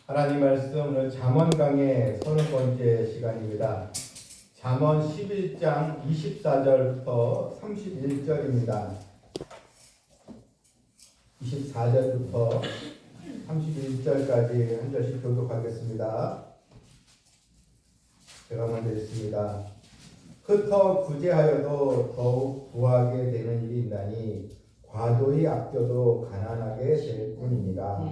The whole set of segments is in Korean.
하나님 말씀 오늘 잠언 강의 30번째 시간입니다. 잠언 11장 24절부터 31절입니다. 24절부터 31절까지 한 절씩 교독하겠습니다. 제가 먼저 읽습니다. 흩어 구제하여도 더욱 부하게 되는 일이 있나니 과도히 아껴도 가난하게 될 뿐입니다.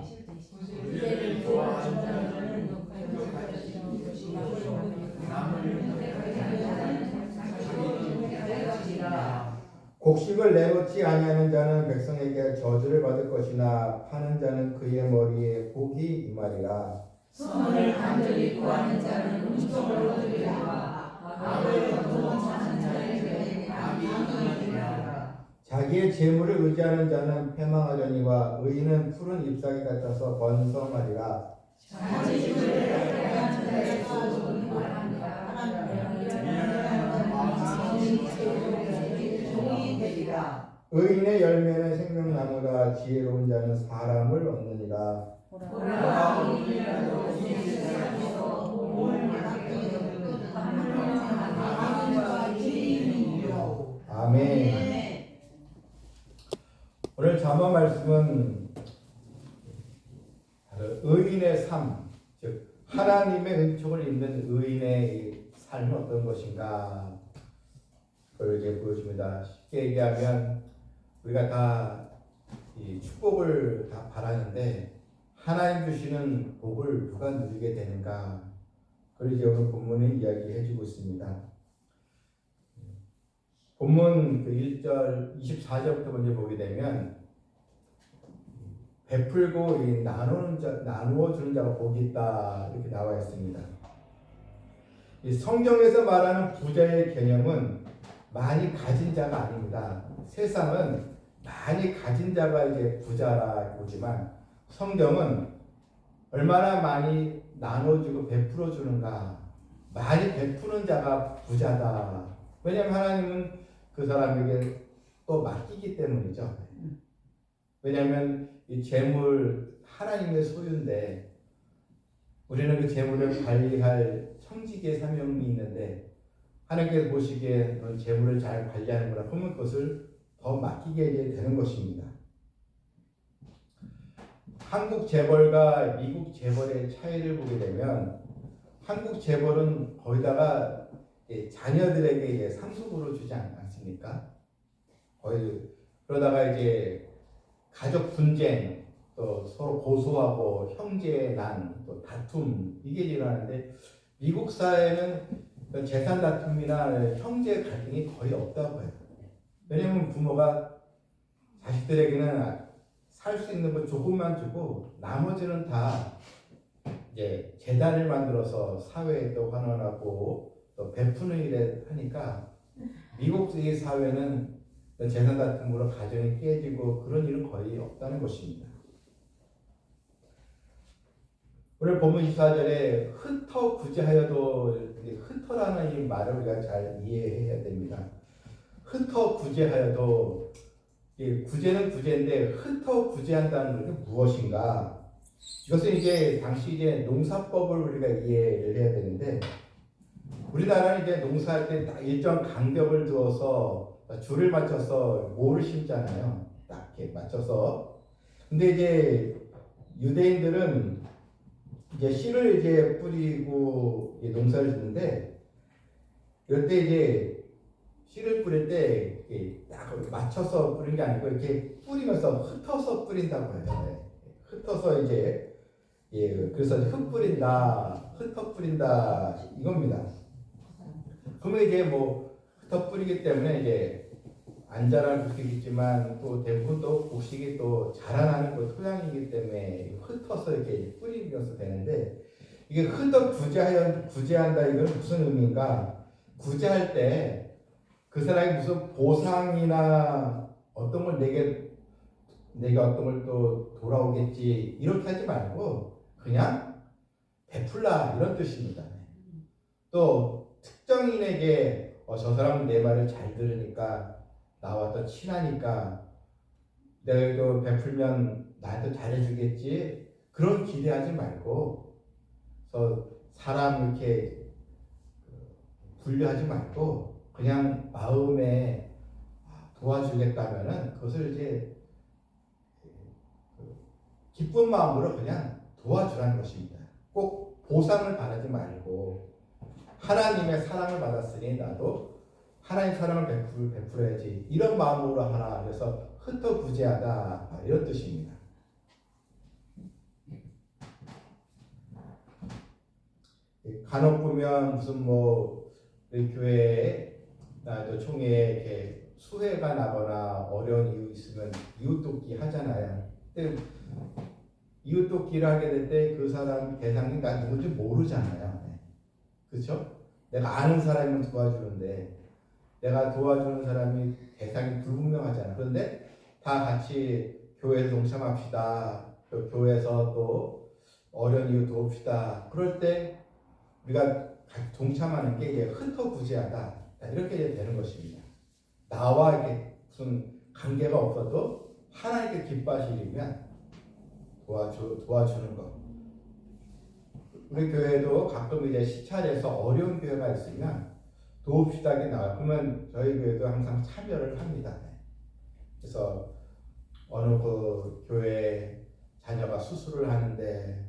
곡식을 내놓지 아니하는 자는 백성에게 저주를 받을 것이나 파는 자는 그의 머리에 복이 임하리라. 선을 간절히 구하는 자는 음성을 얻으리라. 악을 도모하는 자에게 악이 임하리라. 자기의 재물을 의지하는 자는 패망하려니와 의인은 푸른 잎사귀 같아서 번성하리라. 자기 집을 회복하는 자의 소원을 말한다. 종이 되리라. 의인의 열매는 생명나무라. 지혜로운 자는 사람을 얻느니라. 아멘. 오늘 잠언 말씀은 의인의 삶, 즉 하나님의 은총을 입는 의인의 삶은 어떤 것인가 그걸 이제 보여줍니다. 쉽게 얘기하면 우리가 다 이 축복을 다 바라는데 하나님 주시는 복을 누가 누리게 되는가? 그걸 이제 오늘 본문에 이야기해주고 있습니다. 본문 그 1절 24절부터 먼저 보게 되면 베풀고 나누어 주는 자가 복이 있다 이렇게 나와 있습니다. 이 성경에서 말하는 부자의 개념은 많이 가진 자가 아닙니다. 세상은 많이 가진 자가 이제 부자라 보지만 성경은 얼마나 많이 나눠주고 베풀어 주는가, 많이 베푸는 자가 부자다. 왜냐하면 하나님은 그 사람에게 또 맡기기 때문이죠. 왜냐하면 이 재물 하나님의 소유인데 우리는 그 재물을 관리할 청지기의 사명이 있는데 하나님께서 보시기에 너는 재물을 잘 관리하는구나 그러면 그것을 더 맡기게 되는 것입니다. 한국 재벌과 미국 재벌의 차이를 보게 되면 한국 재벌은 거기다가 자녀들에게 상속으로 주지 않습니까? 거의 그러다가 이제 가족 분쟁, 또 서로 고소하고 형제 난, 또 다툼 이게 일어나는데 미국 사회는 재산 다툼이나 형제 갈등이 거의 없다고 해요. 왜냐하면 부모가 자식들에게는 살 수 있는 거 조금만 주고 나머지는 다 이제 재단을 만들어서 사회에 또 환원하고 또 베푸는 일에 하니까 미국의 사회는 재산 다툼으로 가정이 깨지고 그런 일은 거의 없다는 것입니다. 오늘 본문 24절에 흩어 구제하여도 흩어라는 이 말을 우리가 잘 이해해야 됩니다. 흩어 구제하여도 구제는 구제인데 흩어 구제한다는 것은 무엇인가? 이것은 이제 당시 이제 농사법을 우리가 이해를 해야 되는데 우리나라는 이제 농사할 때 딱 일정 간격을 두어서 줄을 맞춰서 모를 심잖아요. 딱 이렇게 맞춰서. 근데 이제 유대인들은 이제 씨를 이제 뿌리고 이제 농사를 짓는데 이럴 때 이제 씨를 뿌릴 때 딱 맞춰서 뿌리는 게 아니고 이렇게 뿌리면서 흩어서 뿌린다고 해요. 흩어서 이제 그래서 흩 뿌린다, 흩어 뿌린다 이겁니다. 그러면 이제 뭐 흩어 뿌리기 때문에 이제 안 자라는 곡식이지만 또 대부분 또 곡식이 또 자라나는 그 토양이기 때문에 흩어서 이렇게 뿌리면서 되는데 이게 흩어 구제한다 이건 무슨 의미인가? 구제할 때 그 사람이 무슨 보상이나 어떤 걸 내가 어떤 걸 또 돌아오겠지 이렇게 하지 말고 그냥 베풀라 이런 뜻입니다. 또 특정인에게 저 사람은 내 말을 잘 들으니까 나와 더 친하니까 내가 이거 베풀면 나한테 잘해주겠지 그런 기대하지 말고, 그래서 사람 이렇게 분류하지 말고 그냥 마음에 도와주겠다면은 그것을 이제 기쁜 마음으로 그냥 도와주라는 것입니다. 꼭 보상을 바라지 말고 하나님의 사랑을 받았으니 나도 하나님 사랑을 베풀어야지 이런 마음으로 하나. 그래서 흩어구제하다 이런 뜻입니다. 간혹 보면 무슨 뭐 우리 교회에 나도 총회에 이렇게 수해가 나거나 어려운 이유 있으면 이웃돕기 하잖아요. 근데 이웃돕기를 하게 될 때 그 사람 대상이 나 누군지 모르잖아요. 그렇죠? 내가 아는 사람이면 도와주는데 내가 도와주는 사람이 대상이 불분명하잖아. 그런데 다 같이 교회에서 동참합시다. 또 교회에서 또 어려운 이웃 도웁시다. 그럴 때 우리가 같이 동참하는 게 이제 흩어구제하다 이렇게 이제 되는 것입니다. 나와 이렇게 무슨 관계가 없어도 하나님께 기뻐하시려면 도와주는 것. 우리 교회도 가끔 이제 시찰에서 어려운 교회가 있으면 도웁시다게 나와요. 그러면 저희 교회도 항상 참여를 합니다. 그래서 어느 그 교회 자녀가 수술을 하는데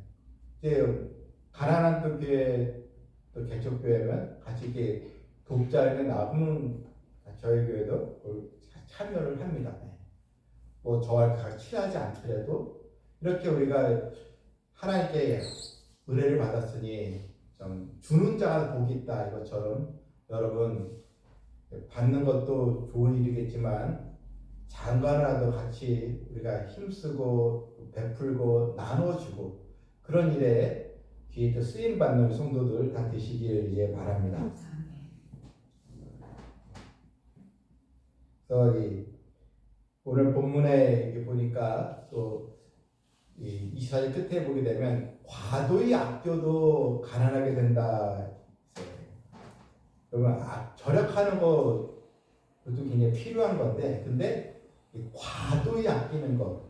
이제 가난한 또 교회 또 개척교회면 같이 이렇게 돕자에 나오면 저희 교회도 참여를 합니다. 뭐 저와 같이 친하지 않더라도 이렇게 우리가 하나님께 은혜를 받았으니 좀 주는 자가 복이 있다 이것처럼 여러분 받는 것도 좋은 일이겠지만 장관이라도 같이 우리가 힘쓰고 베풀고 나눠주고 그런 일에 뒤에 또 쓰임 받는 성도들 다 되시길 이제 바랍니다. 그래서 오늘 본문에 보니까 또 이 24절 끝에 보게 되면 과도히 아껴도 가난하게 된다. 그러면 절약하는 것도 굉장히 필요한 건데, 근데 과도히 아끼는 것,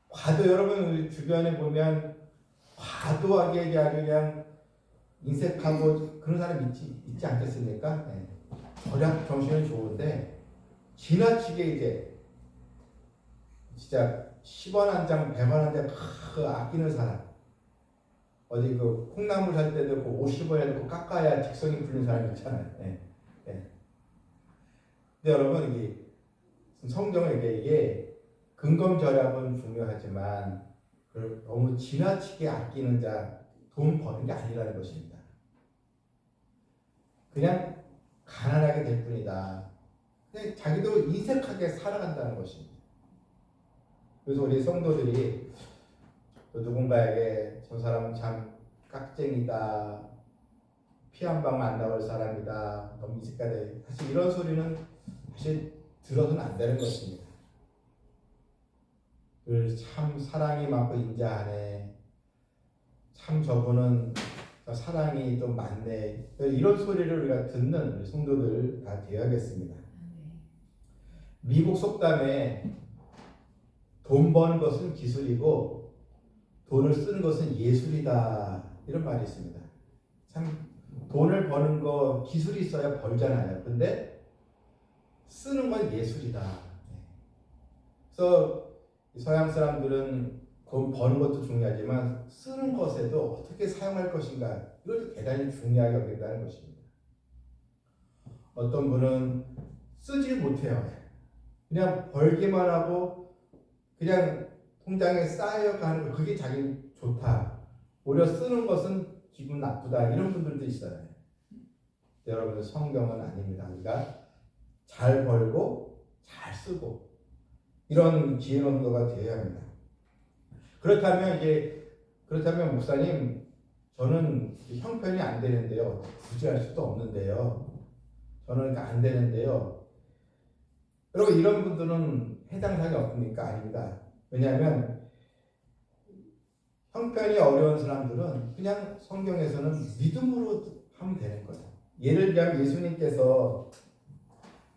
과도 여러분 우리 주변에 보면 과도하게 그냥 인색하고 그런 사람 있지 않겠습니까? 네. 절약 정신은 좋은데 지나치게 이제 진짜 10원 한 장, 100원 한 장 아끼는 사람. 어디 그 콩나물 살 때도 그 50원에 넣고 깎아야 직성이 풀린 사람 있잖아요. 네. 네. 근데 여러분 이게 성경에 이게 근검절약은 중요하지만 너무 지나치게 아끼는 자, 돈 버는 게 아니라는 것입니다. 그냥 가난하게 될 뿐이다. 그냥 자기도 인색하게 살아간다는 것입니다. 그래서 우리 성도들이 또 누군가에게 저 사람은 참 깍쟁이다, 피 한 방울 안 나올 사람이다, 너무 인색하다. 사실 이런 소리는 사실 들어서는 안 되는 것입니다. 참 사랑이 많고 인자하네, 참 저분은 사랑이 좀 많네, 이런 소리를 우리가 듣는 우리 성도들 다 되어야겠습니다. 미국 속담에 돈 버는 것은 기술이고 돈을 쓰는 것은 예술이다 이런 말이 있습니다. 참 돈을 버는 거 기술이 있어야 벌잖아요. 근데 쓰는 건 예술이다. 그래서 서양 사람들은 돈 버는 것도 중요하지만 쓰는 것에도 어떻게 사용할 것인가 이것도 대단히 중요하게 여긴다는 것입니다. 어떤 분은 쓰질 못해요. 그냥 벌기만 하고 그냥 통장에 쌓여가는 거 그게 자기 좋다. 오히려 쓰는 것은 기분 나쁘다. 이런 분들도 있어요. 여러분들 성경은 아닙니다. 우리가 잘 벌고 잘 쓰고 이런 지혜론도가 되어야 합니다. 그렇다면 목사님 저는 형편이 안 되는데요. 굳이 할 수도 없는데요. 저는 안 되는데요. 여러분 이런 분들은 해당 사항이 없습니까? 아닙니다. 왜냐하면 형편이 어려운 사람들은 그냥 성경에서는 믿음으로 하면 되는 거예요. 예를 들면 예수님께서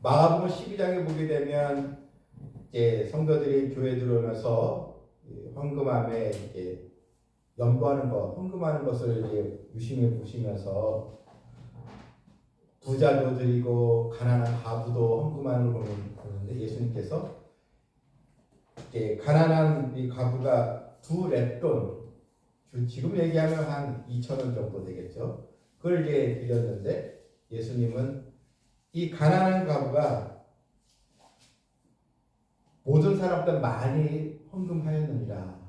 마가복음 12장에 보게 되면 이제 성도들이 교회 들어오면서 이 헌금함에 이렇게 연구하는 것, 헌금하는 것을 이제 유심히 보시면서 부자도 드리고 가난한 과부도 헌금하는 걸 보는데 예수님께서 이렇게 가난한 이 과부가 두 렙돈, 지금 얘기하면 한 2,000원 정도 되겠죠. 그걸 이제 드렸는데 예수님은 이 가난한 과부가 모든 사람보다 많이 헌금하였느니라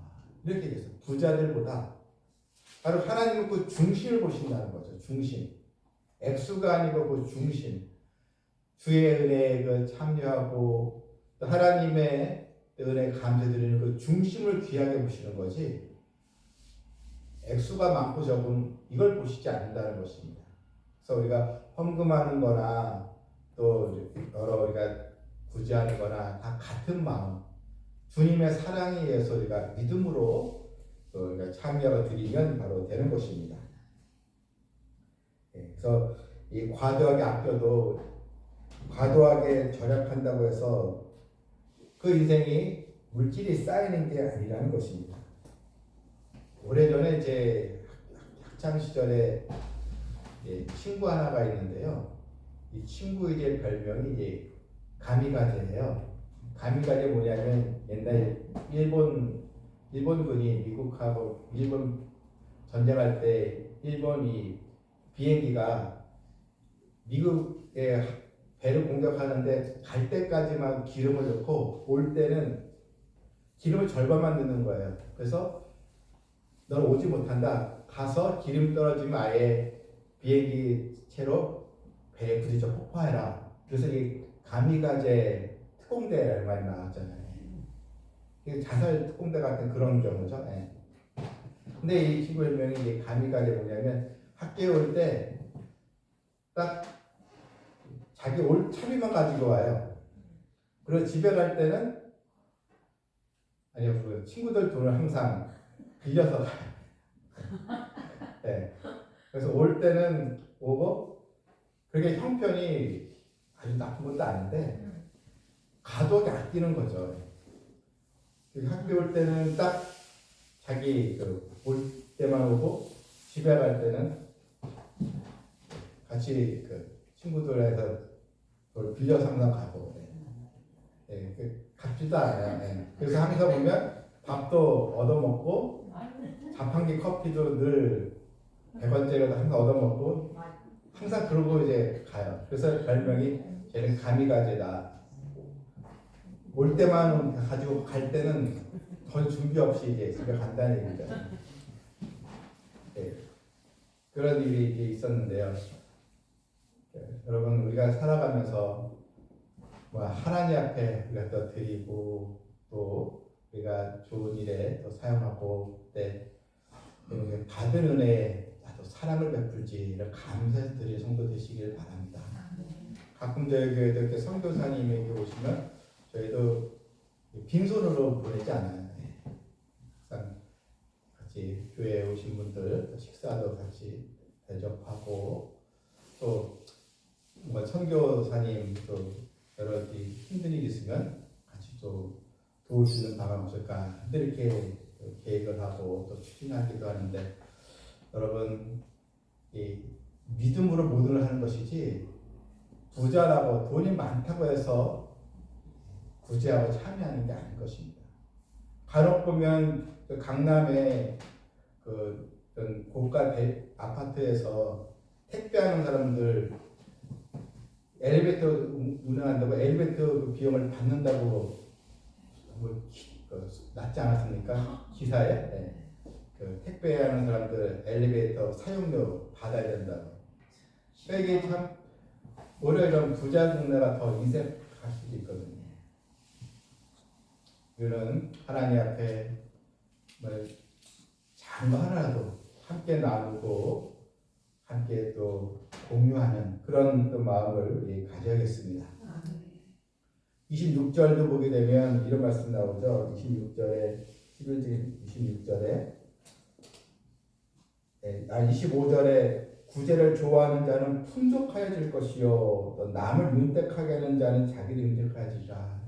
이렇게 얘기했어요. 부자들보다 바로 하나님은 그 중심을 보신다는 거죠. 중심. 액수가 아니고 그 중심. 주의 은혜에 그 참여하고 또 하나님의 은혜 감사드리는 그 중심을 귀하게 보시는 거지. 액수가 많고 적은 이걸 보시지 않는다는 것입니다. 그래서 우리가 헌금하는 거나 또 여러 우리가 구제하는 거나 다 같은 마음. 주님의 사랑에 의해서 우리가 믿음으로 우리가 참여가 드리면 바로 되는 것입니다. 그래서 이 과도하게 아껴도 과도하게 절약한다고 해서 그 인생이 물질이 쌓이는 게 아니라는 것입니다. 오래전에 제 학창 시절에 친구 하나가 있는데요. 이 친구 이제 별명이 이제 가미가제예요. 가미가제 뭐냐면 옛날 일본군이 미국하고 일본 전쟁할 때 일본이 비행기가 미국의 배를 공격하는데 갈 때까지만 기름을 넣고 올 때는 기름을 절반만 넣는 거예요. 그래서 넌 오지 못한다. 가서 기름 떨어지면 아예 비행기 채로 배에 부딪혀 폭파해라. 그래서 이 가미가제 특공대라는 말이 나왔잖아요. 자살 특공대 같은 그런 경우죠. 네. 근데 이 친구의 명이 가미가제 뭐냐면 학교에 올 때 딱 자기 올 차비만 가지고 와요. 그리고 집에 갈 때는 아니요, 그 친구들 돈을 항상 빌려서 가요. 네. 그래서 올 때는 오고 그게 형편이 아주 나쁜 것도 아닌데 과도하게 아끼는 거죠. 학교 올 때는 딱 자기 올 때만 오고 집에 갈 때는 같이 그 친구들에서 그걸 빌려서 항상 가고 갚지도 않아요. 그래서 항상 보면 밥도 얻어먹고 자판기 커피도 늘 100원짜리도 항상 얻어먹고 항상 그러고 이제 가요. 그래서 별명이 쟤는 가미가제다. 올 때만 가지고 갈 때는 더 준비 없이 이제 집에 간다는 얘기죠. 그런 일이 이제 있었는데요. 여러분 우리가 살아가면서 뭐 하나님 앞에 우리가 또 드리고 또 우리가 좋은 일에 또 사용하고 때 받은 은혜에 또 사랑을 베풀지 이런 감사해서 드릴 성도 되시길 바랍니다. 가끔 저희 교회도 이렇게 선교사님에게 오시면 저희도 빈손으로 보내지 않아요. 항상 같이 교회에 오신 분들 식사도 같이 대접하고 또 뭐 선교사님 또 여러 힘든 일 있으면 같이 또 도울 수 있는 방안 없을까 이렇게 계획을 하고 또 추진하기도 하는데 여러분 이 믿음으로 모든 걸 하는 것이지 부자라고 돈이 많다고 해서 구제하고 참여하는 게 아닌 것입니다. 간혹 보면 그 강남에 그 고가 아파트에서 택배하는 사람들 엘리베이터 운행한다고 엘리베이터 그 비용을 받는다고 낮지 않았습니까? 기사에 그 택배하는 사람들 엘리베이터 사용료 받아야 된다고. 이게 참 오히려 이런 부자 동네가 더 인색할 수도 있거든요. 우리는 하나님 앞에 작은 거 하나라도 함께 나누고 함께 또 공유하는 그런 또 마음을 우리 가져야겠습니다. 26절도 보게 되면 이런 말씀 나오죠. 26절에 11절 26절에 25절에 구제를 좋아하는 자는 풍족하여질 것이요 또 남을 윤택하게 하는 자는 자기를 윤택하여지리라.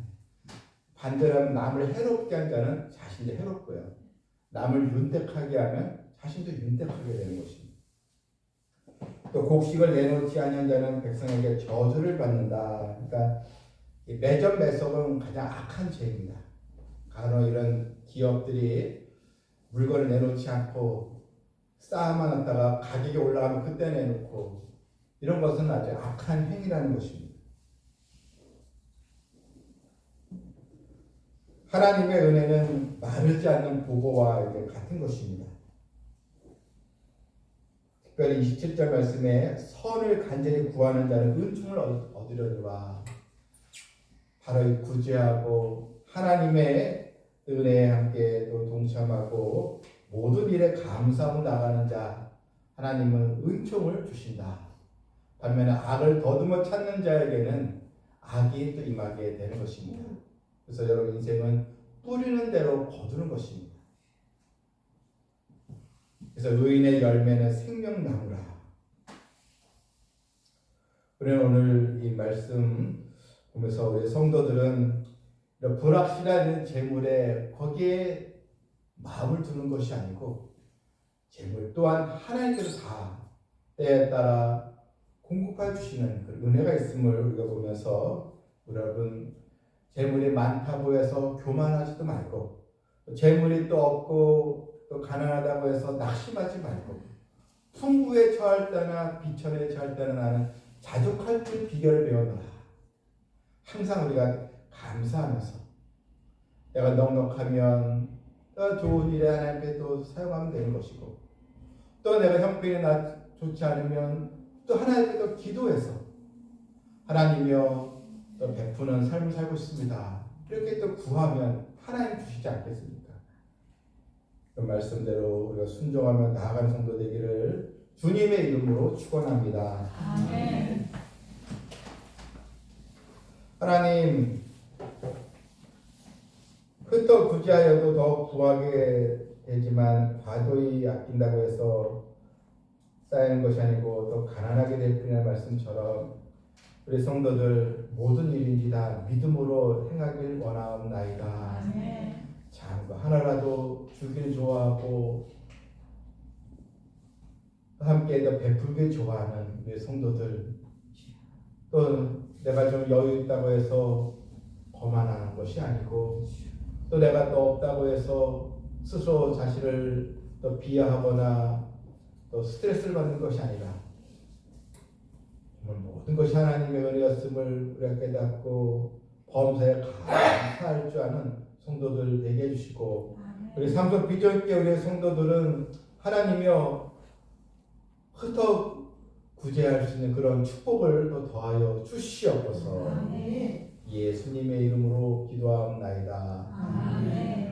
반대로 남을 해롭게 한 자는 자신도 해롭고요. 남을 윤택하게 하면 자신도 윤택하게 되는 것입니다. 또 곡식을 내놓지 아니한 자는 백성에게 저주를 받는다. 그러니까 이 매점 매석은 가장 악한 죄입니다. 간혹 이런 기업들이 물건을 내놓지 않고 쌓아만 놨다가 가격이 올라가면 그때 내놓고 이런 것은 아주 악한 행위라는 것입니다. 하나님의 은혜는 마르지 않는 보고와 같은 것입니다. 특별히 27절 말씀에 선을 간절히 구하는 자는 은총을 얻으려니와 바로 이 구제하고 하나님의 은혜에 함께 또 동참하고 모든 일에 감사하고 나가는 자 하나님은 은총을 주신다. 반면에 악을 더듬어 찾는 자에게는 악이 또 임하게 되는 것입니다. 그래서 여러분 인생은 뿌리는 대로 거두는 것입니다. 그래서 의인의 열매는 생명나무라. 우리는 오늘 이 말씀 보면서 우리 성도들은 이런 불확실한 재물에 거기에 마음을 두는 것이 아니고 재물 또한 하나님께서 다 때에 따라 공급해 주시는 그 은혜가 있음을 우리가 보면서 여러분 재물이 많다고 해서 교만하지도 말고 재물이 또 없고 또 가난하다고 해서 낙심하지 말고 풍부에 처할 때나 비천에 처할 때나 나는 자족할 줄 비결을 배워놔라. 항상 우리가 감사하면서 내가 넉넉하면 또 좋은 일에 하나님께 또 사용하면 되는 것이고 또 내가 형편이 좋지 않으면 또 하나님께 또 기도해서 하나님이여 또 베푸는 삶을 살고 있습니다. 이렇게 또 구하면 하나님 주시지 않겠습니까? 그 말씀대로 우리가 순종하며 나아가는 성도 되기를 주님의 이름으로 축원합니다. 아멘. 하나님 흩어 구제하여도 더 구하게 되지만 과도히 아낀다고 해서 쌓이는 것이 아니고 더 가난하게 될 뿐이라는 말씀처럼 우리 성도들 모든 일인지 다 믿음으로 행하길 원하옵나이다. 아멘. 참 하나라도 주기를 좋아하고 함께 더 베풀길 좋아하는 우리 성도들 또 내가 좀 여유 있다고 해서 거만하는 것이 아니고 또 내가 또 없다고 해서 스스로 자신을 또 비하하거나 또 스트레스를 받는 것이 아니라 정말 모든 것이 하나님의 은혜였음을 우리가 깨닫고 범사에 감사할 줄 아는 성도들 되게 해주시고 우리 삼성 비전교회 우리 성도들은 하나님이여 흩어 구제할 수 있는 그런 축복을 또 더하여 주시옵소서. 예수님의 이름으로 기도하옵나이다. 아멘.